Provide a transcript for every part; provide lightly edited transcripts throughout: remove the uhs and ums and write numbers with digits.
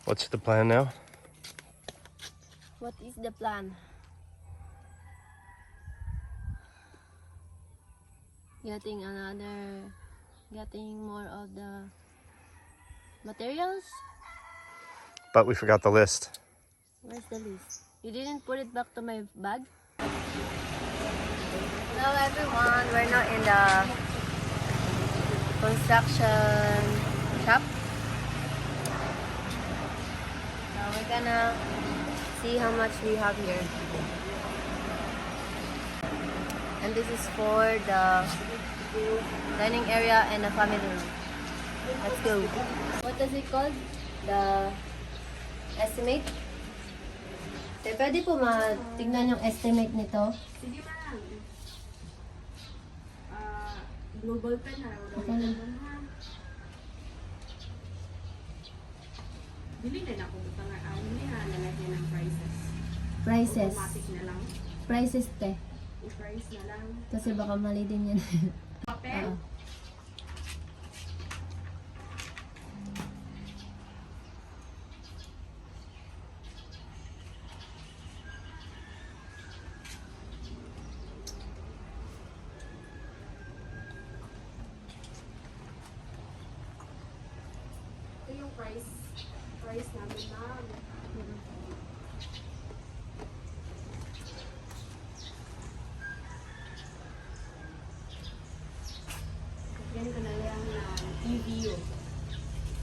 What's the plan now? What is the plan? Getting more of the materials. But we forgot the list. Where's the list? You didn't put it back to my bag? Hello everyone, we're now in the construction shop. So we're gonna see how much we have here. And this is for the dining area and the family room. Let's go. What is it called? The estimate? So, pwede po matignan yung estimate nito. Sige ma'am. Global pen ha. Bili na ako ito nga. Hindi ha, lalagyan ng prices. Prices. Automatic na lang. Prices te. I-price na lang. Kasi baka mali din yan. Papel? Ito yung price namin ma'am. Yan ko na lang na EVU.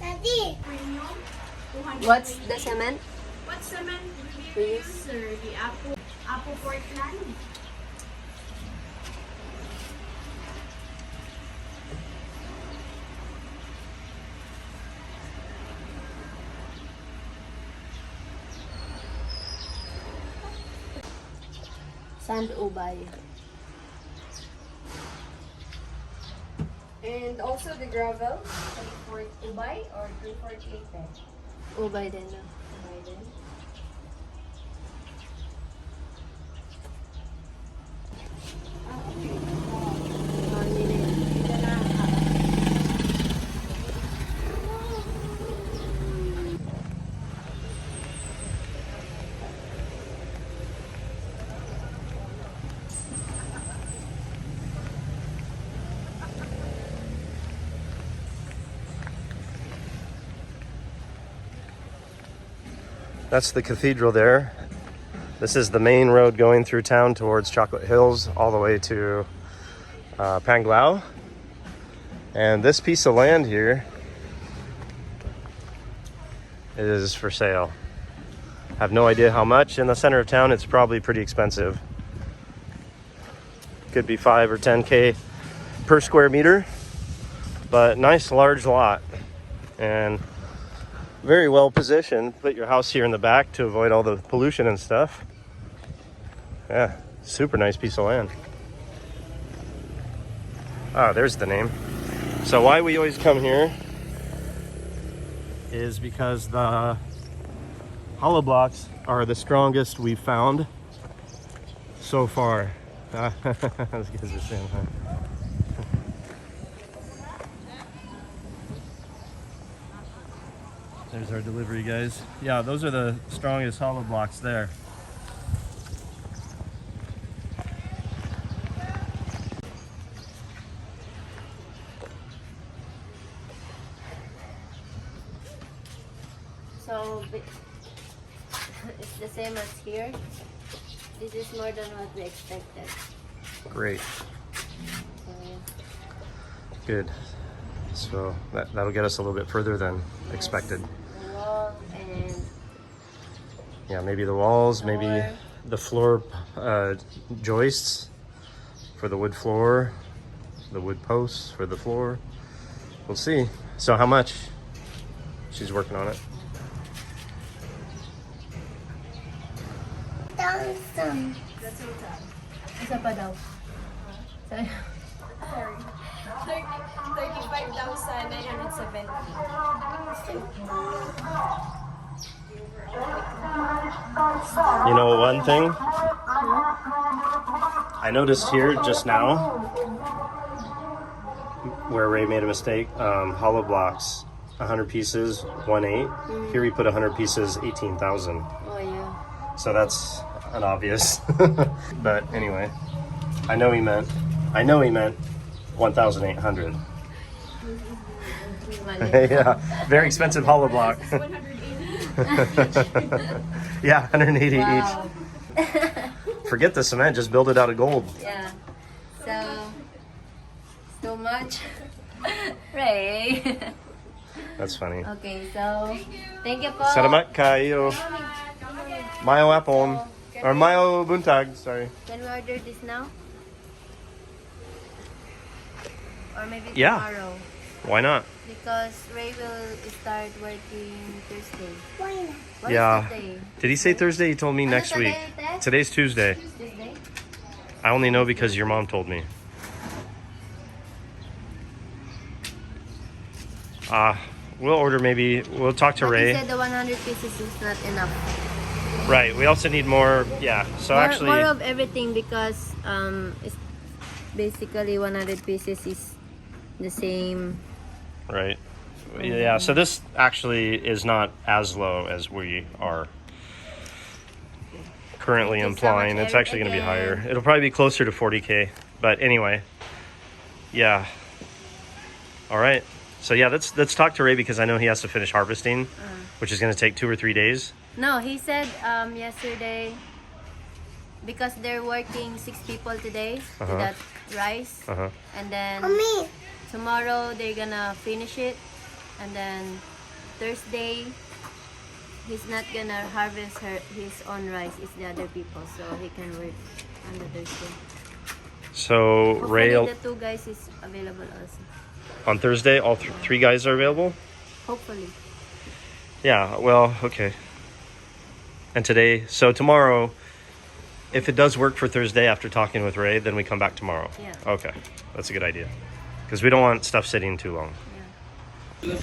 Daddy, Premium. 200 What's the cement? What cement We we use? use, sir? The Apple Portland. Sand ubay. And also the gravel, 34 Ubay or 348 bed. Ubay din na. Ubay din. Hindi na yan. Ito na. That's the cathedral there. This is the main road going through town towards Chocolate Hills all the way to Panglao. And this piece of land here is for sale. I have no idea how much. In the center of town, it's probably pretty expensive. Could be 5 or 10K per square meter, but nice large lot. And very well positioned. Put your house here in the back to avoid all the pollution and stuff. Yeah, super nice piece of land. Ah, there's the name. So why we always come here is because the hollow blocks are the strongest we've found so far. Those guys are saying hi. There's our delivery guys. Yeah, those are the strongest hollow blocks there. So, it's the same as here. This is more than what we expected. Great, So, yeah. good. So that'll get us a little bit further than expected. The wall and Yeah, maybe the walls, maybe Floor. the floor joists for the wood floor, the wood posts for the floor. We'll see. So how much? She's working on it. Thompson. That's total. isa pa daw. Sorry. Sorry. 35,970. You know one thing? I noticed here just now where Ray made a mistake. Hollow blocks 100 pieces, 1.8. Here we put 100 pieces, 18,000. Oh yeah. So that's an obvious. But anyway, I know he meant 1,800. Yeah, very expensive hollow block. 180. Yeah, 180 Wow. each. Forget the cement, just build it out of gold. Yeah. So much. Ray. That's funny. Okay, so thank you po. Salamat kayo. Mayo apon. Or mayo buntag, sorry. Can we order this now? Or maybe Yeah. tomorrow? Why not? Because Ray will start working Thursday. Why not? What Yeah. is today? Did he say Thursday? He told me next today, week. Ted? Today's Tuesday. Tuesday? I only know because your mom told me. We'll order maybe. We'll talk to But Ray. he said the 100 pieces is not enough. Right. We also need more. Yeah. So actually, more of everything because it's basically 100 pieces is the same. right. Yeah. So this actually is not as low as we are currently Thank you so implying. much, It's actually going to be again. higher. It'll probably be closer to 40K. But anyway. Yeah. All right. So yeah, let's talk to Ray because I know he has to finish harvesting, which is going to take 2 or 3 days. No, he said yesterday because they're working 6 people today to that rice, and then Mommy. tomorrow they're gonna finish it, and then Thursday he's not gonna harvest his own rice. It's the other people, so he can work on the Thursday. So Hopefully Ray the 2 guys is available also. on Thursday, all 3 guys are available. Hopefully. Yeah. Well, okay. And today, so tomorrow, if it does work for Thursday after talking with Ray, then we come back tomorrow. Yeah. Okay, that's a good idea because we don't want stuff sitting too long. Yeah.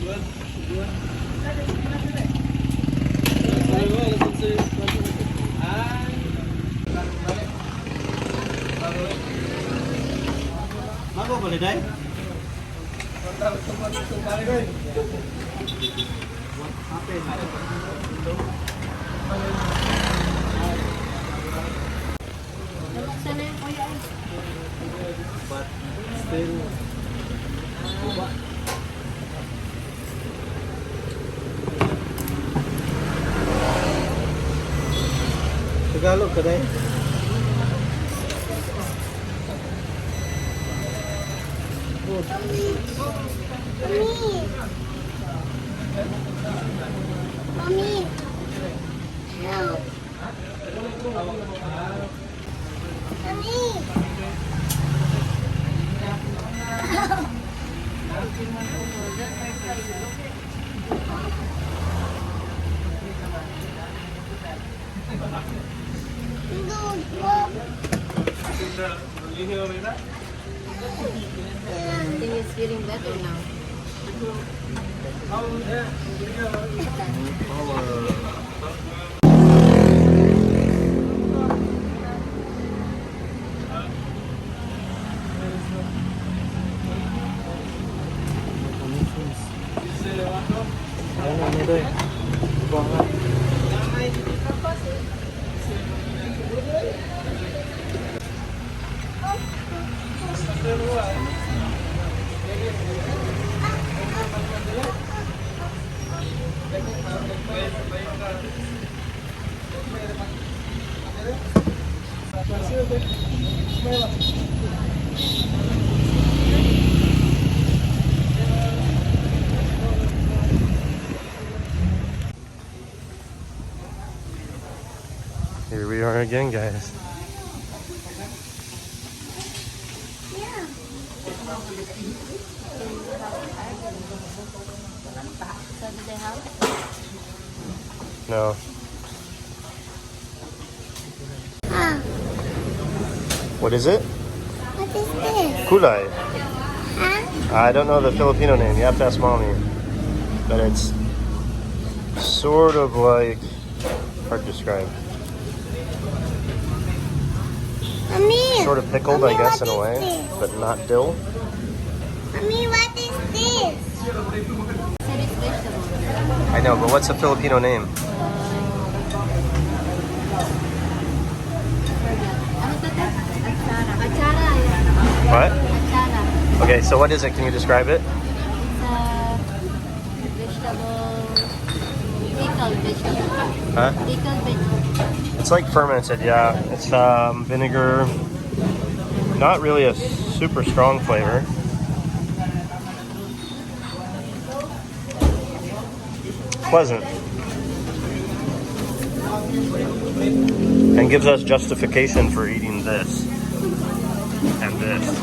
Mago boleh dai? Nabuksan na yung kuya. But still buba. Tagalog ka dai? Mommy. Help. Mommy. I think it's feeling better now. Ano ni dai? Buangan. Here we are again, guys. So do they have? No. What is it? What is this? Kulay. Huh? I don't know the Filipino name. You have to ask mommy. But it's sort of like hard to describe. Mommy. Sort of pickled, I Mommy, guess, in what a way, is this? but not dill. Mommy, what is this? Said it's vegetable. I know, but what's a Filipino name? Ano to te? Achara. Achara. What? Achara. Okay, so what is it? Can you describe it? It's a vegetable, pickled vegetable. Huh? Pickled vegetable. It's like fermented, yeah. It's vinegar. Not really a super strong flavor. Pleasant. And gives us justification for eating this and this.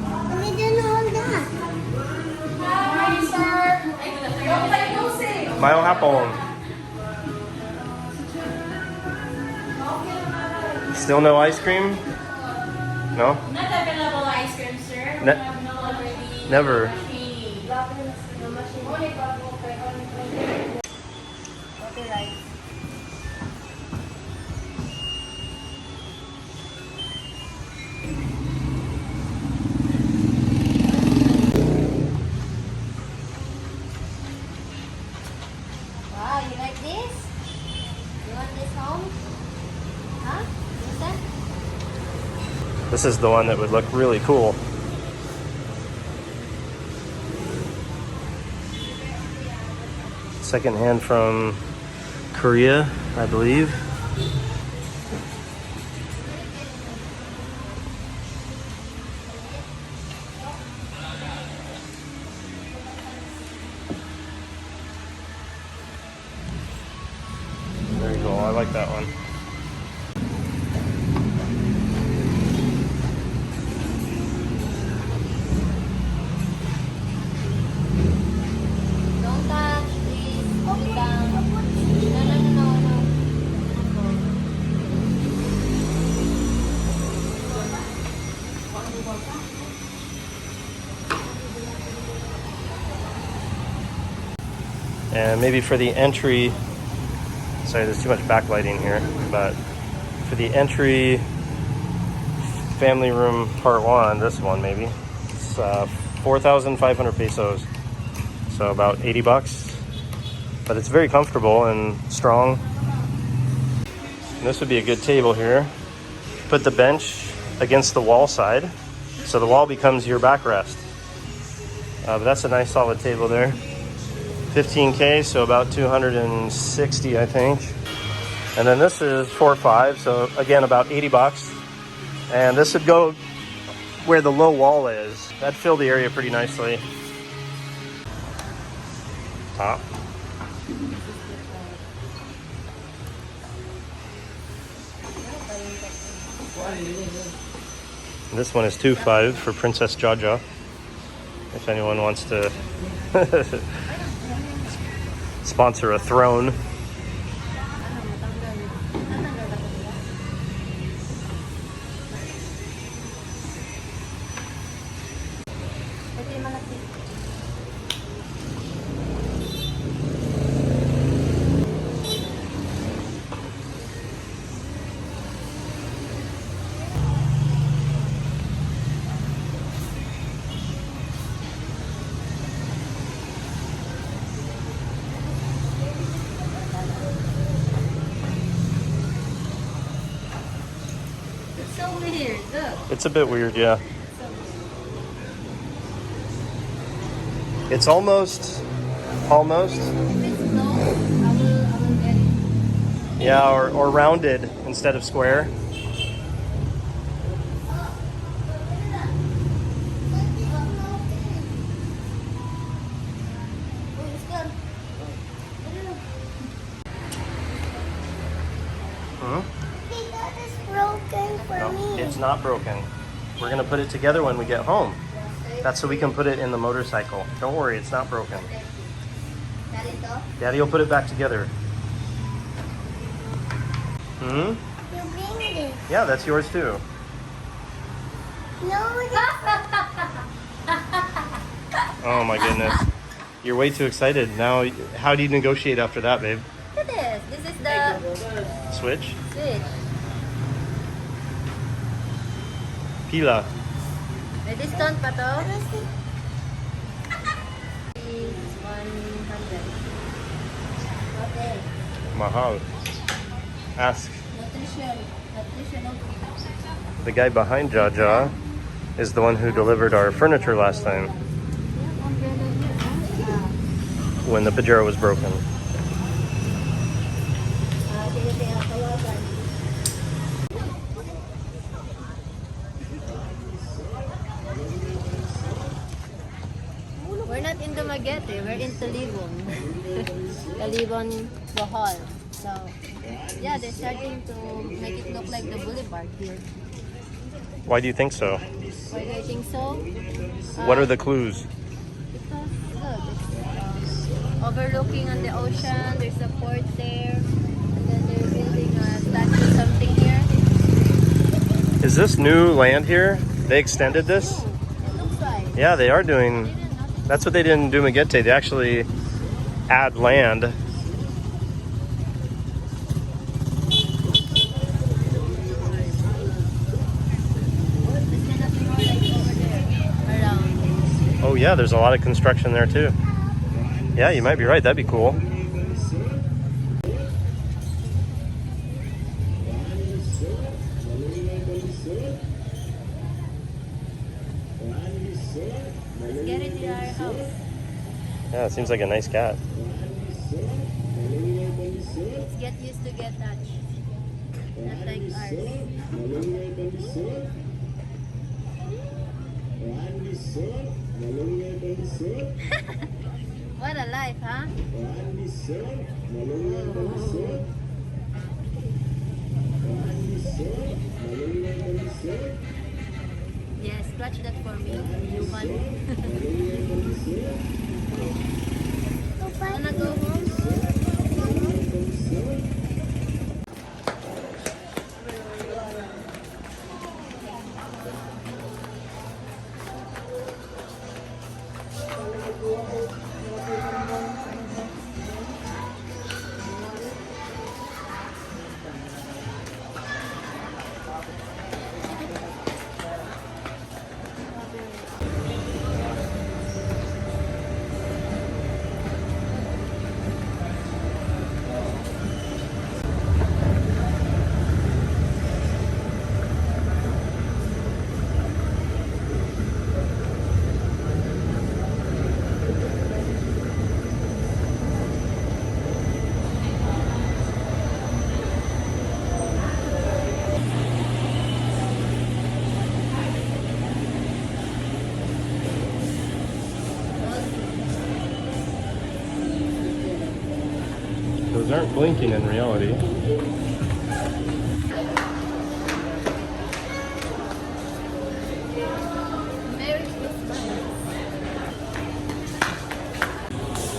Mommy didn't hold that. Mayo hapon. Still no ice cream? No? Not available ice cream, sir. We Ne- have no already. Never. Okay, right. Wow, you like this? You want this home? Huh? What's that? This is the one that would look really cool. Second hand from Korea, I believe. There you go. I like that one. Don't touch, please. Sit down. No. And maybe for the entry, sorry, there's too much backlighting here, but for the entry family room part one, this one maybe, it's 4,500 pesos, so about 80 bucks, but it's very comfortable and strong. And this would be a good table here. Put the bench against the wall side, so the wall becomes your backrest. But that's a nice solid table there. 15K, so about 260, I think. And then this is 4.5, so again, about 80 bucks. And this would go where the low wall is. That'd fill the area pretty nicely. Top. And this one is 2.5 for Princess Jhaja, if anyone wants to sponsor a throne. Ito yung malaki. It's so weird. Look. It's a bit weird, yeah. It's almost, If it's low, I will get it. yeah, or rounded instead of square. Oh, it's good. That is broken for No, me. it's not broken. We're gonna put it together when we get home. That's so we can put it in the motorcycle. Don't worry, it's not broken. Narito. Daddy will put it back together. Hmm? You bring this. Yeah, that's yours too. No, Oh my goodness. You're way too excited. Now, how do you negotiate after that, babe? Look at this. This is the Switch? switch. Pila. May discount pa to? Is 100. Okay. Mahal. Ask. Nutritional. The guy behind Jhaja is the one who delivered our furniture last time when the Pajero was broken. We're not in Dumaguete, we're in Talibon. Talibon, Bohol. So, yeah, they're starting to make it look like the boulevard here. Why do you think so? Why do I think so? What are the clues? Because, look, it's overlooking on the ocean, there's a port there, and then they're building a statue something here. Is this new land here? They extended this? It looks like. Yeah, they are I doing. didn't notice. That's what they did in Dumaguete. They actually add land. There's gonna be more like over there, around. Oh yeah, there's a lot of construction there too. Yeah, you might be right. That'd be cool. Let's get it in our house. Yeah, it seems like a nice cat. Let's get used to get touched. Not like ours. What a life, huh? Yes, scratch that for me. You want? Wanna go home? Those aren't blinking in reality. Merry Christmas.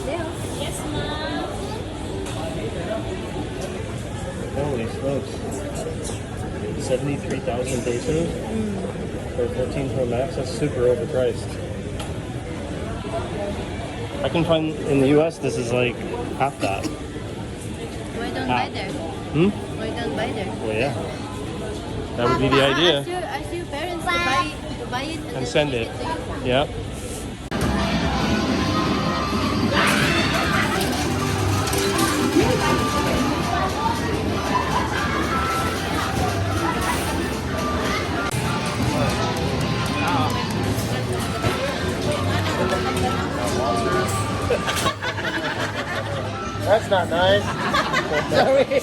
Leo? Yes, ma'am. Holy smokes. 73,000 pesos for 14 Pro Max. That's super overpriced. I can find in the US this is like half that. Why don't buy there? Hmm? Why don't buy there? Well, yeah. That would be the idea. Ask your parents to buy it and then Send ship it. to you. Yep. That's not nice. Sorry.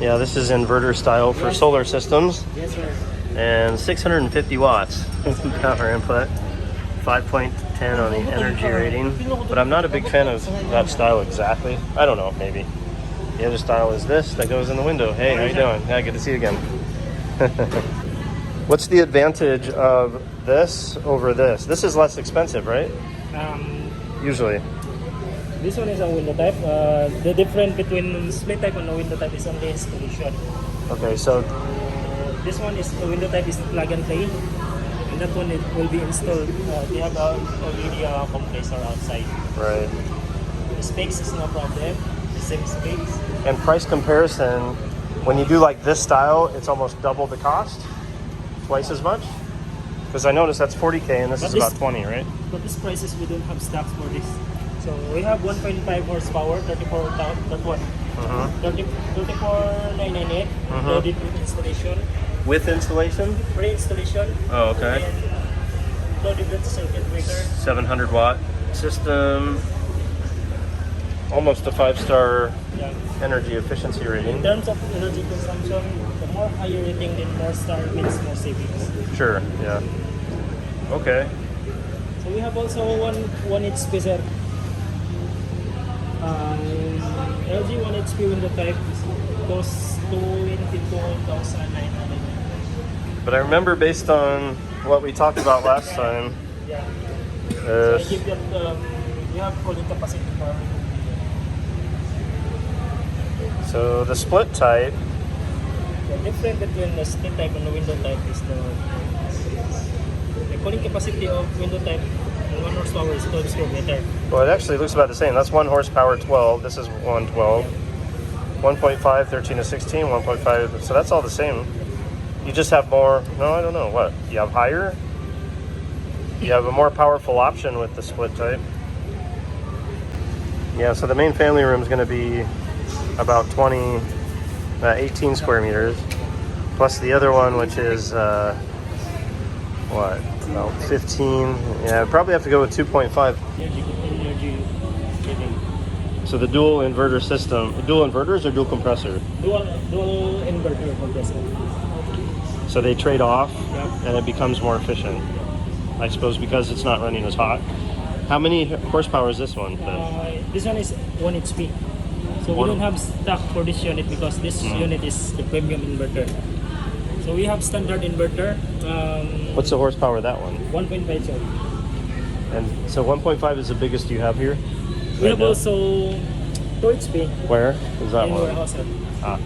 Yeah, this is inverter style for solar systems. Yes, sir. And 650 watts power input. 5.10 on the energy rating. But I'm not a big fan of that style exactly. I don't know, maybe. The other style is this that goes in the window. Hey, how you doing? Yeah, good to see you again. What's the advantage of this over this? This is less expensive, right? Usually. This one is a window type. The difference between split type and a window type is only installation. Okay, so This one is the window type is plug and play, and that one it will be installed. They have already a compressor outside. right. The specs is no problem. The same specs. And price comparison, when you do like this style, it's almost double the cost, twice as much. Because I noticed that's 40K and this is about 20, right? But these prices we don't have stocks for this. So we have 1.5 horsepower, 34,000. That one. 34,998. Loaded with installation. With installation? Pre-installation. Oh, okay. And loaded with circuit breaker. 700 watt system. Almost a 5-star Yeah. energy efficiency In rating. terms of energy consumption, the more higher rating, the more star means more savings. Sure, yeah. Okay. So we have also one HP sir. LG 1 HP window type costs 22,900. But I remember based on what we talked about last time, Yeah. So I is give that you have cooling capacity for. so the split type, The difference between the split type and the window type is the cooling capacity of window type and 1 horsepower is 12 square meter. well, it actually looks about the same. That's 1 horsepower 12. This is 112. 1.5, 13 to 16, 1.5. So that's all the same. You just have more. No, I don't know. What? You have higher? You have a more powerful option with the split type. Yeah, so the main family room is going to be about 18 square meters. Plus the other one, which is, what? About 15. Yeah, probably have to go with 2.5. Energy giving. So the dual inverter system, dual inverters or dual compressor? Dual inverter compressor. So they trade off Yeah. and it becomes more efficient. I suppose because it's not running as hot. How many horsepower is this one? This one is 1 HP. So we One- don't have stock for this unit because this unit is the premium inverter. So we have standard inverter, What's the horsepower of that one? 1.5 so. And so 1.5 is the biggest you have here? We Right have now? also 2 HP Where is that in one? warehouse. Sir. Ah.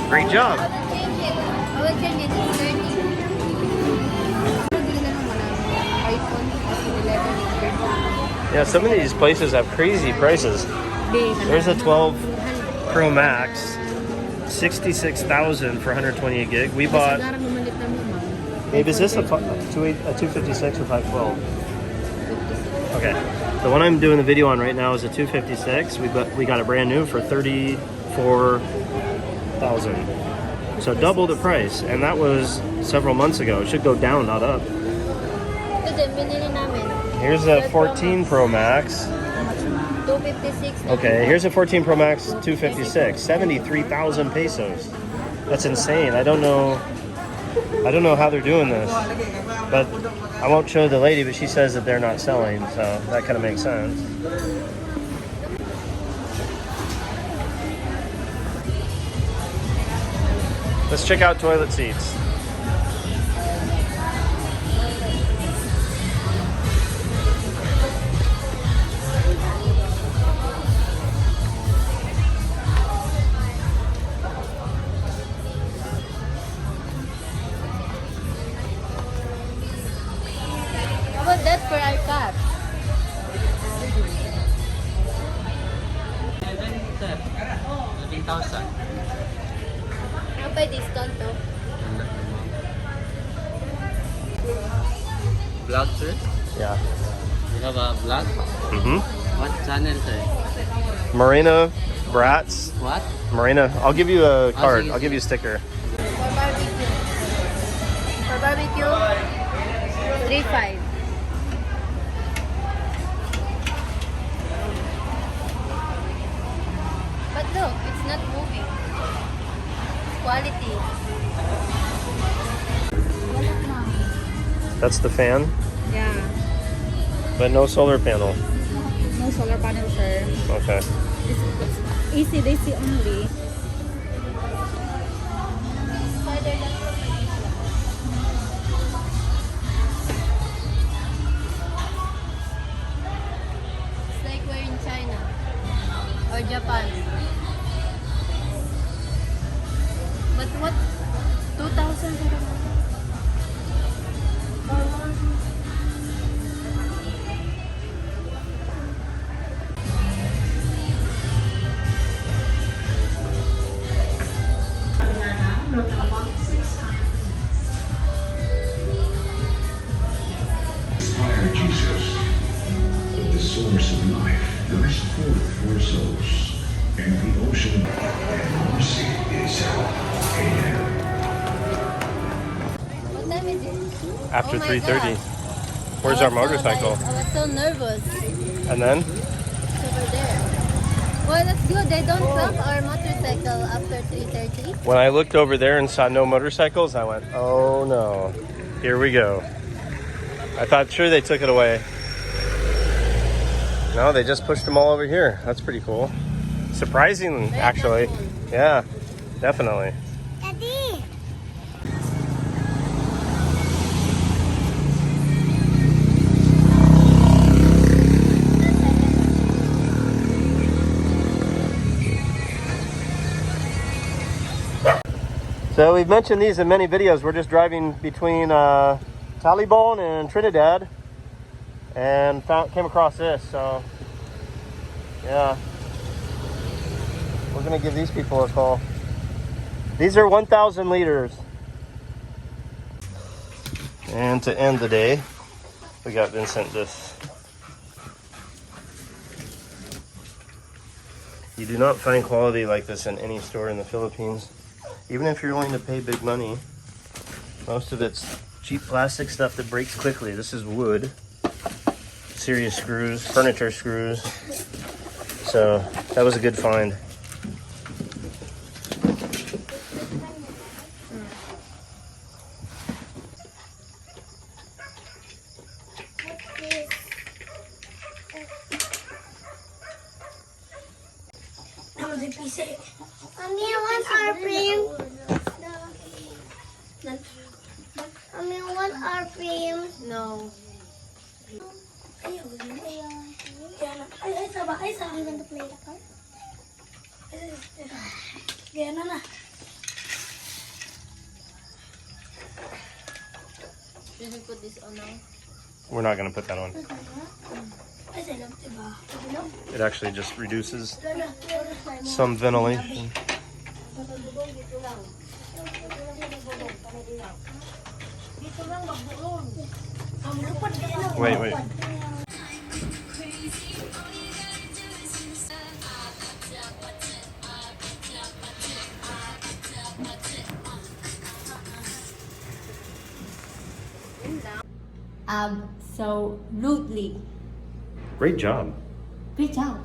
Great job. I will change it. It's 30. iPhone 11. Yeah, some of these places have crazy prices. There's a 12 Pro Max, 66,000 for 128 gig. We bought. Babe, is this a 256 or 512? Okay, the one I'm doing the video on right now is a 256. We got it brand new for 34,000. So double the price, and that was several months ago. It should go down, not up. Here's a 14 Pro Max. 256. Okay, here's a 14 Pro Max 256, 73,000 pesos. That's insane. I don't know how they're doing this, but I won't show the lady, but she says that they're not selling, so that kind of makes sense. Let's check out toilet seats. How about that for our cat? 11,000. Ano pa discount to? Vlog, sir? Yeah. You have a vlog? Mm-hmm. What channel, sir? Morena Brats. What? Morena. I'll give you a card. sige, I'll give you a sticker. For barbecue. For barbecue, 3.5. But look, it's not moving. Quality. That's the fan, Yeah, but no solar panel. no solar panel, sir. Okay. It's AC/DC only. It's like we're in China or Japan. But what? 2,000 for the Inspire Jesus, the source of life, burst forth for souls, and the ocean and mercy itself. Amen. What time is it? After Oh my 3:30. God. Where's I our was motorcycle? I was so nervous. And then? It's over there. Well, that's good. They don't stop our motorcycle after 3:30. When I looked over there and saw no motorcycles, I went, oh no, here we go. I thought sure they took it away. No, they just pushed them all over here. That's pretty cool. Surprising, Very actually. helpful. Yeah, definitely. Daddy. So we've mentioned these in many videos. We're just driving between Talibon and Trinidad and came across this. So yeah, we're gonna give these people a call. These are 1,000 liters. And to end the day, we got Vincent this. You do not find quality like this in any store in the Philippines. Even if you're willing to pay big money, most of it's cheap plastic stuff that breaks quickly. This is wood, serious screws, furniture screws. So that was a good find. Mommy, I want our frame. Mommy, I want our frame. No. Ayaw, ay, sabak, ay, sa akin ganda play ka. Gaya na. Should we put this on now? We're not going to put that on. Ay, sa ilang, diba? It actually just reduces some ventilation. Wait. So rudely. Great job. Great job.